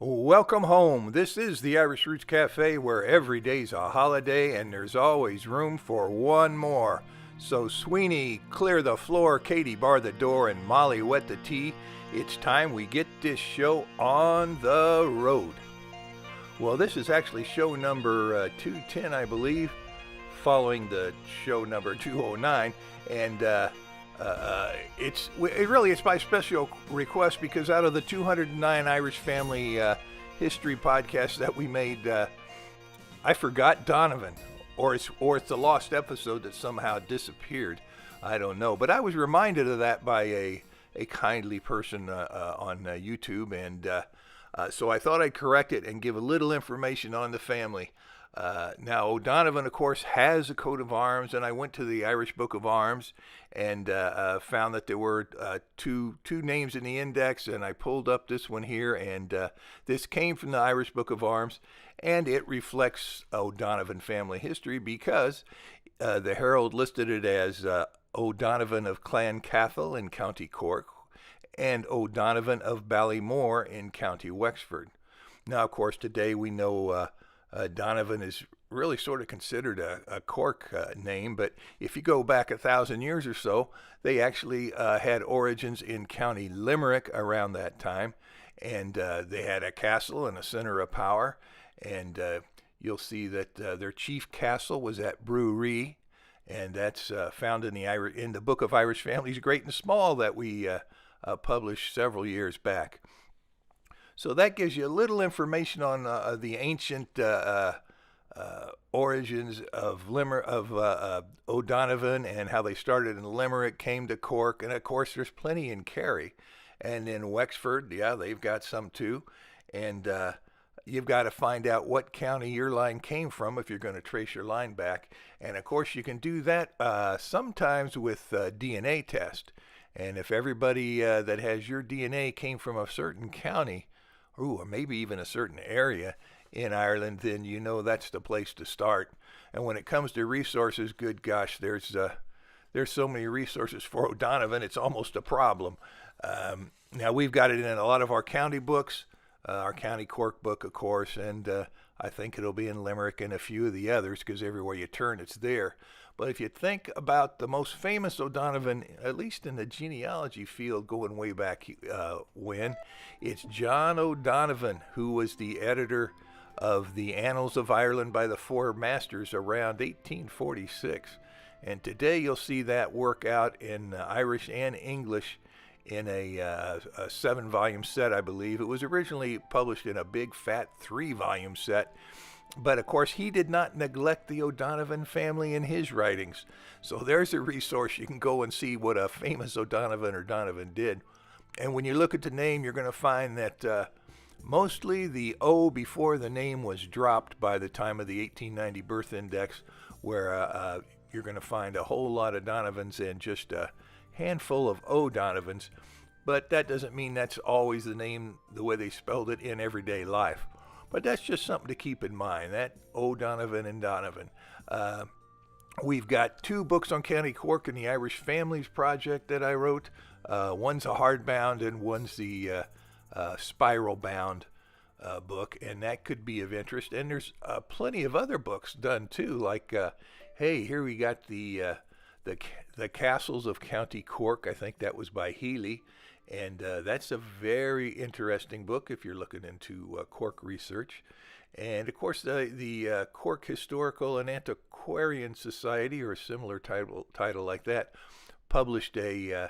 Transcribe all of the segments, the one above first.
Welcome home. This is the Irish Roots Cafe where every day's a holiday and there's always room for one more. So, Sweeney, clear the floor, Katie, bar the door, and Molly, wet the tea. It's time we get this show on the road. Well, this is actually show number 210, I believe, following the show number 209. And it's by special request because out of the 209 Irish family history podcasts that we made, I forgot Donovan, or it's the lost episode that somehow disappeared. I don't know, but I was reminded of that by a kindly person on YouTube, and so I thought I'd correct it and give a little information on the family. Now, Donovan, of course, has a coat of arms, and I went to the Irish Book of Arms and found that there were two names in the index, and I pulled up this one here, and this came from the Irish Book of Arms, and it reflects O'Donovan family history because the Herald listed it as O'Donovan of Clancathal in County Cork and O'Donovan of Ballymore in County Wexford. Now, of course, today we know Donovan is really sort of considered a Cork name, but if you go back 1,000 years or so, they actually had origins in County Limerick around that time, and they had a castle and a center of power, and you'll see that their chief castle was at Brewery, and that's found in the Book of Irish Families, Great and Small, that we published several years back. So that gives you a little information on the ancient origins of O'Donovan and how they started in Limerick, came to Cork, and of course there's plenty in Kerry. And in Wexford, yeah, they've got some too. And you've got to find out what county your line came from if you're going to trace your line back. And of course you can do that sometimes with DNA test. And if everybody that has your DNA came from a certain county, or maybe even a certain area in Ireland, then you know that's the place to start. And when it comes to resources, good gosh, there's so many resources for O'Donovan, it's almost a problem. Now, we've got it in a lot of our county books, our County Cork book, of course, and I think it'll be in Limerick and a few of the others, because everywhere you turn, it's there. But if you think about the most famous O'Donovan, at least in the genealogy field going way back when, it's John O'Donovan, who was the editor of the Annals of Ireland by the Four Masters around 1846. And today you'll see that work out in Irish and English in a 7-volume set, I believe. It was originally published in a big, fat 3-volume set. But, of course, he did not neglect the O'Donovan family in his writings. So there's a resource. You can go and see what a famous O'Donovan or Donovan did. And when you look at the name, you're going to find that mostly the O before the name was dropped by the time of the 1890 birth index, where you're going to find a whole lot of Donovans and just a handful of O'Donovans. But that doesn't mean that's always the name, the way they spelled it in everyday life. But that's just something to keep in mind, that O'Donovan and Donovan. We've got 2 books on County Cork in the Irish Families Project that I wrote. One's a hardbound and one's the spiral-bound book, and that could be of interest. And there's plenty of other books done, too, like, hey, here we got the Castles of County Cork. I think that was by Healy. And that's a very interesting book if you're looking into Cork research. And, of course, the Cork Historical and Antiquarian Society, or a similar title like that, published a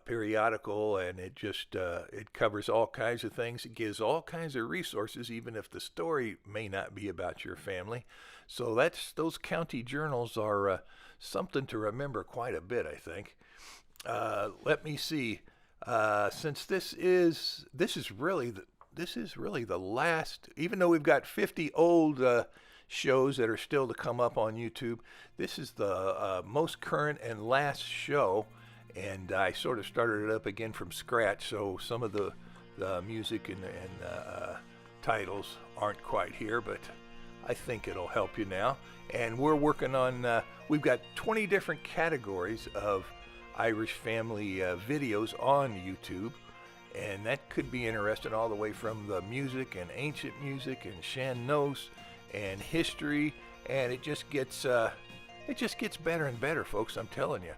periodical, and it just it covers all kinds of things. It gives all kinds of resources, even if the story may not be about your family. So those county journals are something to remember quite a bit, I think. Let me see. Since this is really the last, even though we've got 50 old shows that are still to come up on YouTube, this is the most current and last show, and I sort of started it up again from scratch, so some of the music and titles aren't quite here, but I think it'll help you now. And we're working on, we've got 20 different categories of Irish family videos on YouTube, and that could be interesting all the way from the music and ancient music and sean-nós and history, and it just gets better and better, folks. I'm telling you.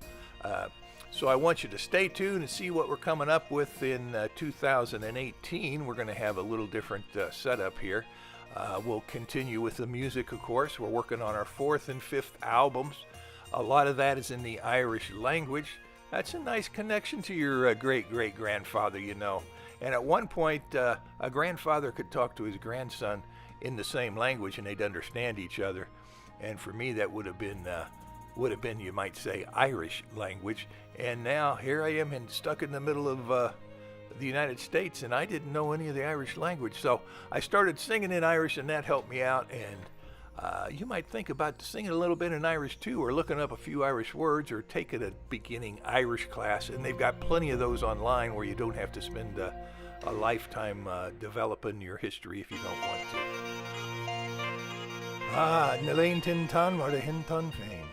So I want you to stay tuned and see what we're coming up with in 2018. We're going to have a little different setup here. We'll continue with the music, of course. We're working on our 4th and 5th albums. A lot of that is in the Irish language. That's a nice connection to your great-great-grandfather, you know. And at one point, a grandfather could talk to his grandson in the same language, and they'd understand each other. And for me, that would have been, you might say, Irish language. And now here I am stuck in the middle of the United States, and I didn't know any of the Irish language. So I started singing in Irish, and that helped me out. And you might think about singing a little bit in Irish too, or looking up a few Irish words, or taking a beginning Irish class. And they've got plenty of those online where you don't have to spend a lifetime developing your history if you don't want to. Nalain Tintan, Marda Hinton Fame.